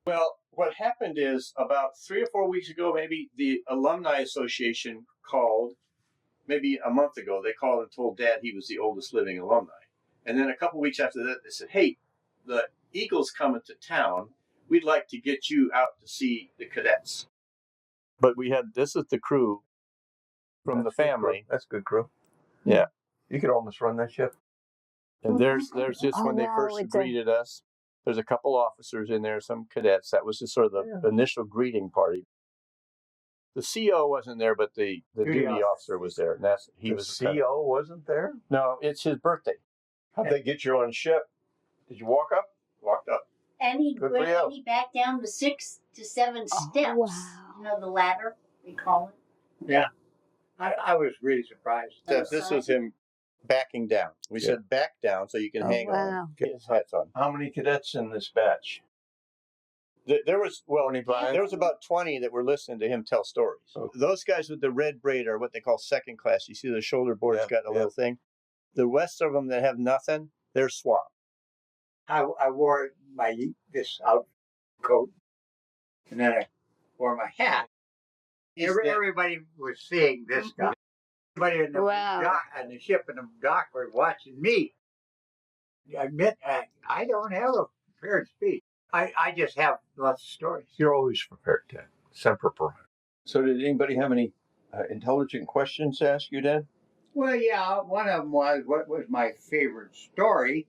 Well, what happened is about 3 or 4 weeks ago, maybe the Alumni Association called, maybe a month ago, they called and told Dad he was the oldest living alumni. And then a couple weeks after that, they said, hey, the Eagle's coming to town. We'd like to get you out to see the cadets. But this is the crew from the family. That's a good crew. Yeah. You could almost run that ship. And there's just when they first greeted us. There's a couple officers in there, some cadets. That was just sort of the initial greeting party. The CO wasn't there, but the duty officer was there. And The CO wasn't there? No, it's his birthday. How'd they get you on ship? Did you walk up? Walked up. And he back down the 6 to 7 steps. Wow. You know, the ladder, we call it. Yeah. I was really surprised. This was him backing down. We said back down so you can hang on. Get his hats on. How many cadets in this batch? There was about 20 that were listening to him tell stories. Oh. Those guys with the red braid are what they call second class. You see the shoulder board's got a little thing. The rest of them that have nothing, they're swap. I wore this out coat, and then I wore my hat. Everybody was seeing this guy. Everybody in the dock, on the ship and the dock were watching me. I admit, I don't have a prepared speech. I just have lots of stories. You're always prepared, Dad. Semper Fi. So did anybody have any intelligent questions to ask you, Dad? Well, yeah, one of them was, what was my favorite story?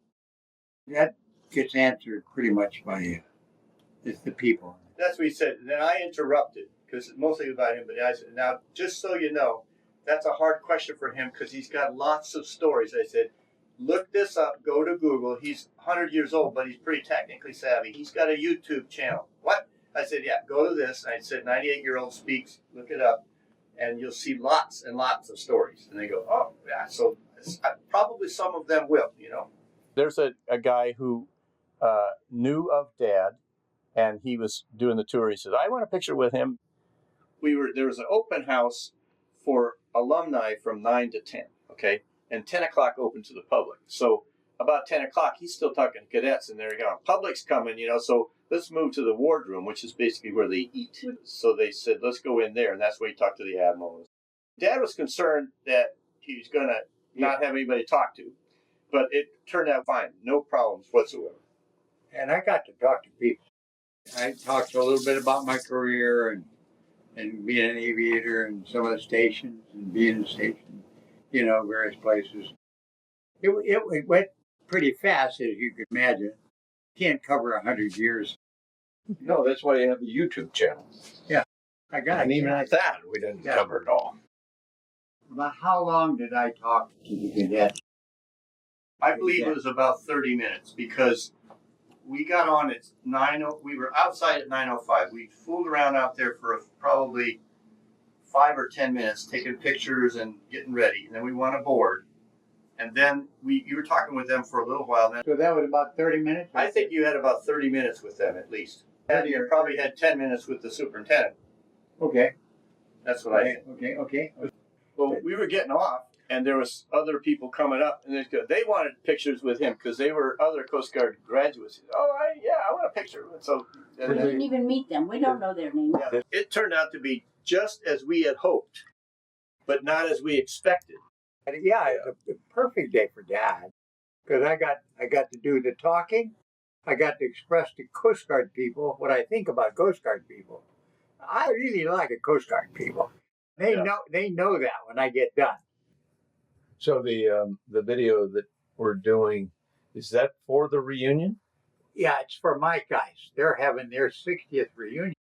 That gets answered pretty much by it's the people. That's what he said. And then I interrupted, because it's mostly about him, but I said, now, just so you know, that's a hard question for him, because he's got lots of stories. I said, look this up, go to Google. He's 100 years old, but he's pretty technically savvy. He's got a YouTube channel. What? I said, yeah, go to this. And I said, 98-year-old speaks, look it up, and you'll see lots and lots of stories. And they go, oh, yeah, so probably some of them will, you know. There's a guy who knew of Dad, and he was doing the tour. He said, I want a picture with him. There was an open house for alumni from 9 to 10, okay? And 10 o'clock open to the public. So about 10 o'clock, he's still talking to cadets, and they're going, public's coming, you know, so let's move to the wardroom, which is basically where they eat. So they said, let's go in there, and that's where he talked to the admiral. Dad was concerned that he was going to not have anybody to talk to, but it turned out fine, no problems whatsoever. And I got to talk to people. I talked a little bit about my career and being an aviator and some of the stations and being in the station, you know, various places. It went pretty fast, as you could imagine. Can't cover 100 years. No, that's why you have a YouTube channel. Yeah, I got it. And even at that, we didn't cover it all. About how long did I talk to the cadets? I believe it was about 30 minutes, because we got on at we were outside at 9:05. We fooled around out there for probably 5 or 10 minutes, taking pictures and getting ready. And then we went aboard. And then you were talking with them for a little while. Then, so that was about 30 minutes? I think you had about 30 minutes with them at least. And you probably had 10 minutes with the superintendent. Okay. That's what I think. Okay. Well, we were getting off, and there was other people coming up, and they wanted pictures with him because they were other Coast Guard graduates. Oh, I want a picture. So we didn't even meet them. We don't know their names. Yeah, it turned out to be just as we had hoped, but not as we expected. Yeah, it's a perfect day for Dad, because I got to do the talking. I got to express to Coast Guard people what I think about Coast Guard people. I really like the Coast Guard people. They know that when I get done. So the video that we're doing, is that for the reunion? Yeah, it's for my guys. They're having their 60th reunion.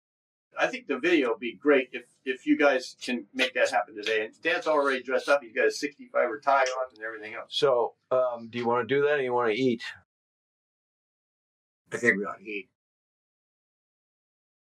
I think the video would be great if you guys can make that happen today. And Dad's already dressed up. He's got a 65er tie on and everything else. So do you want to do that or you want to eat? I think we ought to eat.